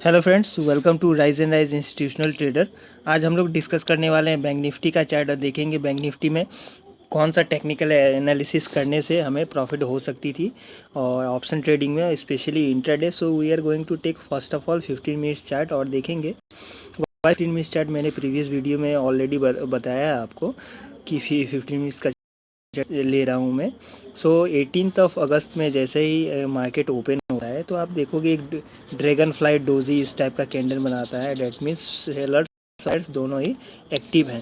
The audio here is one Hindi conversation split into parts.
Hello friends, welcome to Rise and Rise Institutional Trader. आज हम लोग डिस्कस करने वाले हैं बैंक निफ्टी का चार्ट और देखेंगे बैंक निफ्टी में कौन सा टेक्निकल एनालिसिस करने से हमें प्रॉफिट हो सकती थी और ऑप्शन ट्रेडिंग में specially intraday. So we are going to take first of all 15 minutes chart और देखेंगे 15 मिनट्स चार्ट। मैंने प्रीवियस वीडियो में ऑलरेडी बताया है आपको कि 15 मिनट्स का ले रहा हूँ मैं। सो 18 ऑफ अगस्त में जैसे ही मार्केट ओपन होता है तो आप देखोगे एक ड्रैगन फ्लाई डोजी इस टाइप का कैंडल बनाता है। डेट मीन्स सेलर्स साइड्स दोनों ही एक्टिव हैं।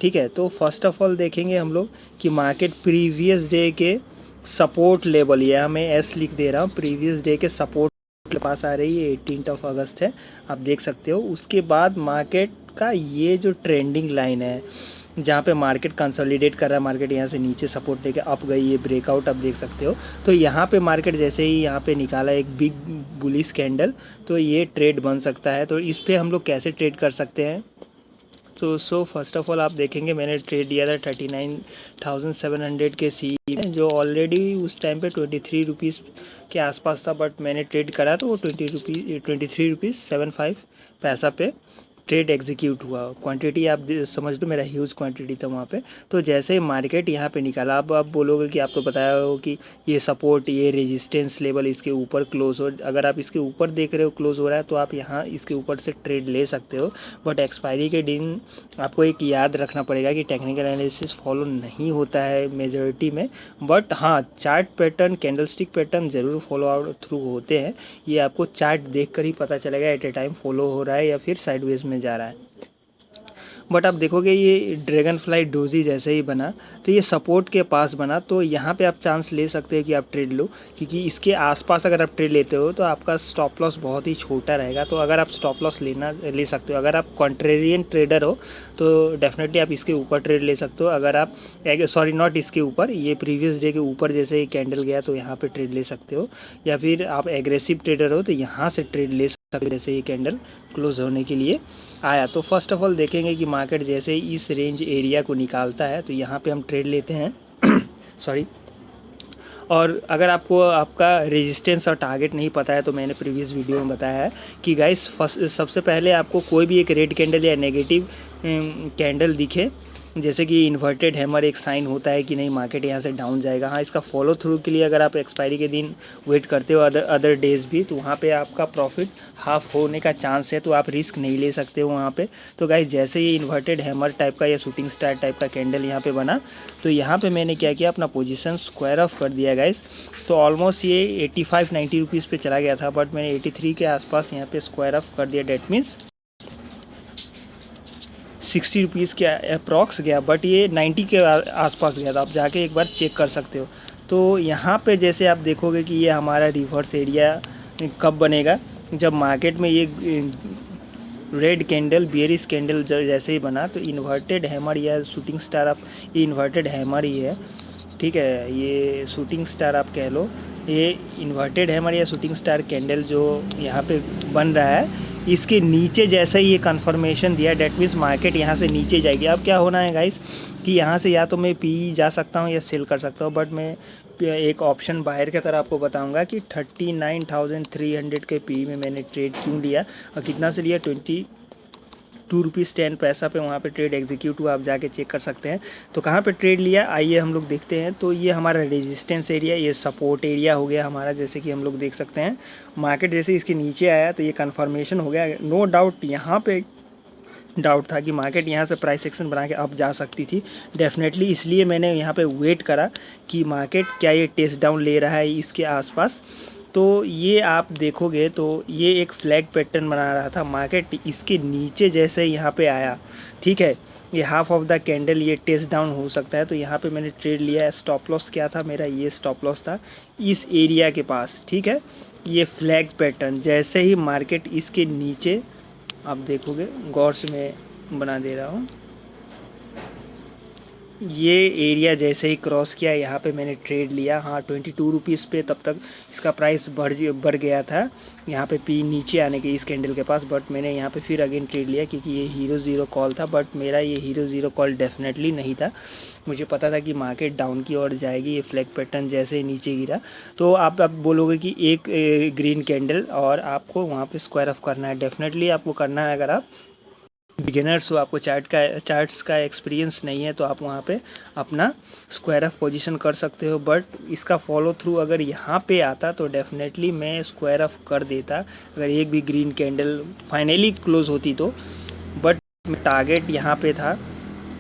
ठीक है, तो फर्स्ट ऑफ ऑल देखेंगे हम लोग कि मार्केट प्रीवियस डे के सपोर्ट लेवल, यह मैं एस लिख दे रहा हूँ, प्रीवियस डे के सपोर्ट के पास आ रही है। 18 ऑफ अगस्त है, आप देख सकते हो। उसके बाद मार्केट का ये जो ट्रेंडिंग लाइन है जहाँ पे मार्केट कंसोलिडेट कर रहा है, मार्केट यहाँ से नीचे सपोर्ट लेके अप गई, ये ब्रेकआउट आप देख सकते हो। तो यहाँ पे मार्केट जैसे ही यहाँ पे निकाला एक बिग बुलिश कैंडल, तो ये ट्रेड बन सकता है। तो इस पे हम लोग कैसे ट्रेड कर सकते हैं? तो फर्स्ट ऑफ ऑल आप देखेंगे मैंने ट्रेड दिया था 39,700 के सी में, जो ऑलरेडी उस टाइम पे 23 रुपीज़ के आसपास था, बट मैंने ट्रेड करा तो वो 23.75 पैसा पे ट्रेड एग्जीक्यूट हुआ। क्वांटिटी आप समझ लो, मेरा ह्यूज क्वांटिटी था वहाँ पे। तो जैसे ही मार्केट यहाँ पे निकाला, अब आप बोलोगे कि आपको बताया हो कि ये सपोर्ट, ये रेजिस्टेंस लेवल इसके ऊपर क्लोज हो। अगर आप इसके ऊपर देख रहे हो क्लोज हो रहा है तो आप यहाँ इसके ऊपर से ट्रेड ले सकते हो, बट एक्सपायरी के दिन आपको एक याद रखना पड़ेगा कि टेक्निकल एनालिसिस फॉलो नहीं होता है मेजॉरिटी में, बट हाँ चार्ट पैटर्न, कैंडलस्टिक पैटर्न ज़रूर फॉलो आउट थ्रू होते हैं। ये आपको चार्ट देख कर ही पता चलेगा एट ए टाइम फॉलो हो रहा है या फिर साइडवेज में जा रहा है। बट आप देखोगे ये ड्रैगन फ्लाई डोजी जैसे ही बना तो ये सपोर्ट के पास बना, तो यहाँ पे आप चांस ले सकते हैं कि आप ट्रेड लो, क्योंकि इसके आसपास अगर आप ट्रेड लेते हो तो आपका स्टॉप लॉस बहुत ही छोटा रहेगा। तो अगर आप स्टॉप लॉस ले सकते हो। अगर आप कॉन्ट्रेरियन ट्रेडर हो तो डेफिनेटली आप इसके ऊपर ट्रेड ले सकते हो। अगर आप सॉरी नॉट इसके ऊपर, ये प्रीवियस डे के ऊपर जैसे ही कैंडल गया तो यहाँ पर ट्रेड ले सकते हो, या फिर आप एग्रेसिव ट्रेडर हो तो यहाँ से ट्रेड ले सकते हो जैसे ये कैंडल क्लोज होने के लिए आया। तो फर्स्ट ऑफ ऑल देखेंगे कि मार्केट जैसे ही इस रेंज एरिया को निकालता है तो यहाँ पे हम ट्रेड लेते हैं सॉरी। और अगर आपको आपका रेजिस्टेंस और टारगेट नहीं पता है तो मैंने प्रीवियस वीडियो में बताया है कि गाइस सबसे पहले आपको कोई भी एक रेड कैंडल या नेगेटिव कैंडल दिखे, जैसे कि इन्वर्टेड हैमर एक साइन होता है कि नहीं मार्केट यहाँ से डाउन जाएगा। हाँ, इसका फॉलो थ्रू के लिए अगर आप एक्सपायरी के दिन वेट करते हो अदर डेज भी, तो वहाँ पे आपका प्रॉफिट हाफ होने का चांस है, तो आप रिस्क नहीं ले सकते हो वहाँ पे। तो गाइस जैसे ये इन्वर्टेड हैमर टाइप का या शूटिंग स्टार टाइप का कैंडल यहाँ पे बना, तो यहाँ पे मैंने क्या किया, अपना पोजीशन स्क्वायर ऑफ कर दिया गाइस। तो ऑलमोस्ट ये 85-90 रुपीज़ पे चला गया था, बट मैंने 83 के आसपास यहाँ पे स्क्वायर ऑफ कर दिया। डेट मीन्स 60 रुपीज़ के अप्रॉक्स गया, बट ये 90 के आसपास गया था। आप जाके एक बार चेक कर सकते हो। तो यहाँ पे जैसे आप देखोगे कि ये हमारा रिवर्स एरिया कब बनेगा, जब मार्केट में ये रेड कैंडल, बियरिश कैंडल जैसे ही बना, तो इन्वर्टेड हैमर या शूटिंग स्टार, आप ये इन्वर्टेड हैमर ही है, ठीक है, ये शूटिंग स्टार आप कह लो। ये इन्वर्टेड हैमर या शूटिंग स्टार कैंडल जो यहाँ पे बन रहा है, इसके नीचे जैसे ही ये कन्फर्मेशन दिया, डेट मीन्स मार्केट यहाँ से नीचे जाएगी। अब क्या होना है गाइस कि यहाँ से या तो मैं पी जा सकता हूँ या सेल कर सकता हूँ, बट मैं एक ऑप्शन बाहर की तरह आपको बताऊंगा कि 39,300 के पी में मैंने ट्रेड क्यों लिया और कितना से लिया, 22 पैसा पे वहाँ पे ट्रेड एग्जीक्यूट हुआ। आप जाके चेक कर सकते हैं। तो कहाँ पे ट्रेड लिया आइए हम लोग देखते हैं। तो ये हमारा रेजिस्टेंस एरिया, ये सपोर्ट एरिया हो गया हमारा, जैसे कि हम लोग देख सकते हैं। मार्केट जैसे इसके नीचे आया तो ये कन्फर्मेशन हो गया। नो डाउट यहाँ पे डाउट था कि मार्केट यहाँ से प्राइस एक्शन बना के अप जा सकती थी डेफिनेटली, इसलिए मैंने यहाँ पे वेट करा कि मार्केट क्या ये टेस्ट डाउन ले रहा है इसके आसपास। तो ये आप देखोगे तो ये एक फ्लैग पैटर्न बना रहा था मार्केट, इसके नीचे जैसे यहाँ पे आया, ठीक है, ये हाफ ऑफ द कैंडल ये टेस्ट डाउन हो सकता है। तो यहाँ पे मैंने ट्रेड लिया है। स्टॉप लॉस क्या था मेरा, ये स्टॉप लॉस था इस एरिया के पास, ठीक है। ये फ्लैग पैटर्न जैसे ही मार्केट इसके नीचे, आप देखोगे गौर से मैं बना दे रहा हूँ, ये एरिया जैसे ही क्रॉस किया यहाँ पे मैंने ट्रेड लिया। हाँ 22 रुपीज़ पे तब तक इसका प्राइस बढ़ गया था यहाँ पे पी नीचे आने के इस कैंडल के पास, बट मैंने यहाँ पे फिर अगेन ट्रेड लिया क्योंकि ये हीरो ज़ीरो कॉल था। बट मेरा ये हीरो ज़ीरो कॉल डेफिनेटली नहीं था, मुझे पता था कि मार्केट डाउन की ओर जाएगी। ये फ्लैग पैटर्न जैसे ही नीचे गिरा तो आप बोलोगे कि एक ग्रीन कैंडल और आपको वहाँ पर स्क्वायर ऑफ करना है। डेफिनेटली आपको करना है, अगर आप बिगिनर्स हो, आपको चार्ट्स का एक्सपीरियंस नहीं है तो आप वहाँ पे अपना स्क्वायर ऑफ पोजीशन कर सकते हो। बट इसका फॉलो थ्रू अगर यहाँ पे आता तो डेफिनेटली मैं स्क्वायर ऑफ कर देता अगर एक भी ग्रीन कैंडल फाइनली क्लोज होती तो। बट टारगेट यहाँ पे था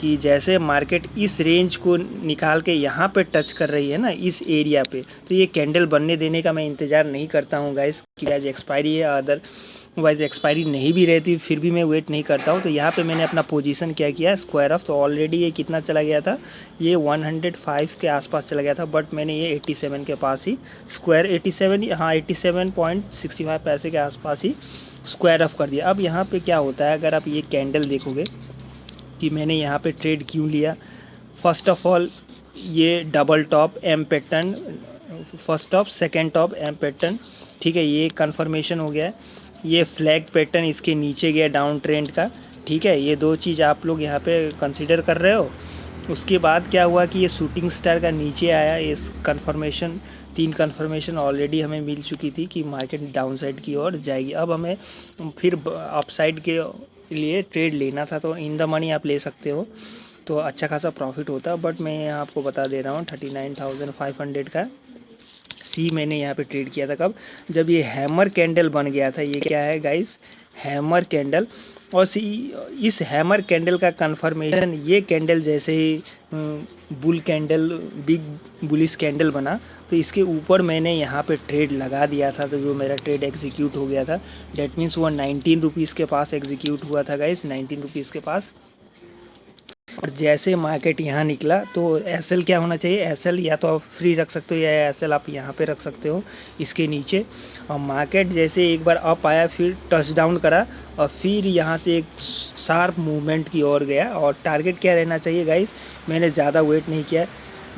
कि जैसे मार्केट इस रेंज को निकाल के यहाँ पे टच कर रही है ना इस एरिया पे, तो ये कैंडल बनने देने का मैं इंतज़ार नहीं करता हूँ गाइस कि आज एक्सपायरी है। अदरवाइज एक्सपायरी नहीं भी रहती फिर भी मैं वेट नहीं करता हूँ। तो यहाँ पे मैंने अपना पोजीशन क्या किया, स्क्वायर ऑफ। तो ऑलरेडी ये कितना चला गया था, ये 105 के आसपास चला गया था, बट मैंने ये 87 के पास ही स्क्वायर 87, हाँ 87.65 पैसे के आसपास ही स्क्वायर ऑफ कर दिया। अब यहाँ पे क्या होता है, अगर आप ये कैंडल देखोगे कि मैंने यहाँ पे ट्रेड क्यों लिया। फर्स्ट ऑफ ऑल ये double top M pattern, first top second top M pattern, ठीक है, ये कंफर्मेशन हो गया है। ये फ्लैग पैटर्न इसके नीचे गया डाउन ट्रेंड का, ठीक है, ये दो चीज़ आप लोग यहाँ पे कंसीडर कर रहे हो। उसके बाद क्या हुआ कि ये शूटिंग स्टार का नीचे आया, इस कंफर्मेशन 3 कंफर्मेशन ऑलरेडी हमें मिल चुकी थी कि मार्केट डाउन साइड की ओर जाएगी। अब हमें फिर अप साइड के लिए ट्रेड लेना था, तो इन द मनी आप ले सकते हो तो अच्छा खासा प्रॉफिट होता। बट मैं यहाँ आपको बता दे रहा हूँ 39,500 का सी मैंने यहाँ पे ट्रेड किया था। कब, जब ये हैमर कैंडल बन गया था। ये क्या है गाइस, हैमर कैंडल। और सी इस हैमर कैंडल का कंफर्मेशन ये कैंडल जैसे ही bull candle, big bullish candle बना तो इसके ऊपर मैंने यहाँ पे ट्रेड लगा दिया था। तो जो मेरा ट्रेड एग्जीक्यूट हो गया था, डेट मीन्स वो 19 रुपीज़ के पास एग्जीक्यूट हुआ था गाइस, 19 रुपीज़ के पास। और जैसे मार्केट यहाँ निकला तो एसएल क्या होना चाहिए, एसएल या तो आप फ्री रख सकते हो या एसएल आप यहाँ पे रख सकते हो इसके नीचे। और मार्केट जैसे एक बार अप आया फिर टच डाउन करा और फिर यहाँ से एक शार्प मूवमेंट की ओर गया। और टारगेट क्या रहना चाहिए गाइस, मैंने ज़्यादा वेट नहीं किया,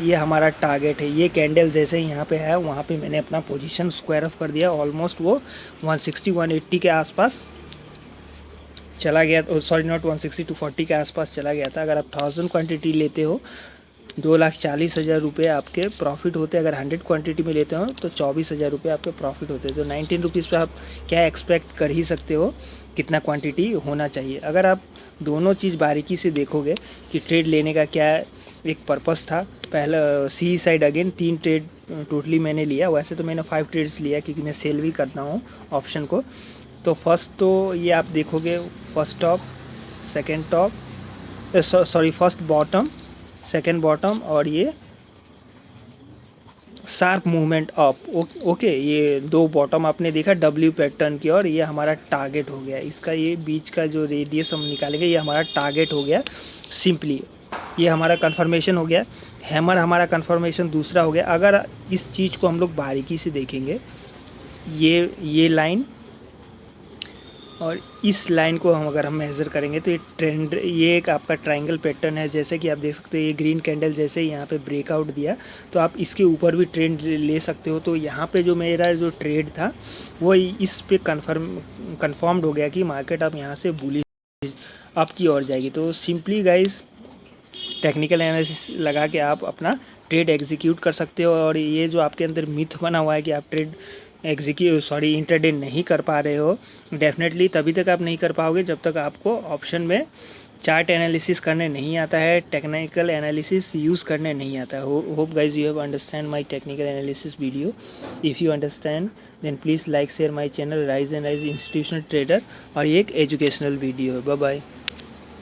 ये हमारा टारगेट है। ये कैंडल जैसे ही यहाँ पे आया वहाँ पे मैंने अपना पोजीशन स्क्वायर ऑफ कर दिया। ऑलमोस्ट वो 160-180 के आसपास चला गया, सॉरी नॉट 160 to 40 के आसपास चला गया था। अगर आप 1000 क्वांटिटी लेते हो 2,40,000 रुपये आपके प्रॉफिट होते। अगर 100 क्वांटिटी में लेते हो तो 24,000 रुपये आपके प्रॉफिट होते। तो 19 रुपीज़ पर आप क्या एक्सपेक्ट कर ही सकते हो कितना क्वांटिटी होना चाहिए। अगर आप दोनों चीज़ बारीकी से देखोगे कि ट्रेड लेने का क्या एक पर्पस था। पहला सी साइड अगेन 3 ट्रेड टोटली मैंने लिया, वैसे तो मैंने 5 ट्रेड्स लिया क्योंकि मैं सेल भी करता हूँ ऑप्शन को। तो फर्स्ट तो ये आप देखोगे first top second top, sorry first bottom second bottom और ये शार्प मूवमेंट अप। ओके, ये 2 बॉटम आपने देखा डब्ल्यू पैटर्न की और ये हमारा टारगेट हो गया। इसका ये बीच का जो रेडियस हम निकालेंगे ये हमारा टारगेट हो गया सिंपली। ये हमारा कंफर्मेशन हो गया, हैमर हमारा कंफर्मेशन दूसरा हो गया। अगर इस चीज़ को हम लोग बारीकी से देखेंगे, ये लाइन और इस लाइन को अगर हम मेज़र करेंगे तो ये ट्रेंड, ये एक आपका ट्रायंगल पैटर्न है। जैसे कि आप देख सकते हो ये ग्रीन कैंडल जैसे ही यहाँ पे ब्रेकआउट दिया तो आप इसके ऊपर भी ट्रेंड ले सकते हो। तो यहाँ पे जो मेरा जो ट्रेड था वो इस पे कन्फर्म्ड हो गया कि मार्केट अब यहाँ से बुलिश अप की ओर जाएगी। तो सिंपली गाइस टेक्निकल एनालिसिस लगा के आप अपना ट्रेड एग्जीक्यूट कर सकते हो। और ये जो आपके अंदर मिथ बना हुआ है कि आप ट्रेड इंटरडे नहीं कर पा रहे हो, डेफिनेटली तभी तक आप नहीं कर पाओगे जब तक आपको ऑप्शन में चार्ट एनालिसिस करने नहीं आता है, टेक्निकल एनालिसिस यूज़ करने नहीं आता है। Hope guys you have understand my technical analysis video. If you understand then please like share my channel Rise and Rise Institutional Trader. और ये एक एजुकेशनल वीडियो है। Bye bye.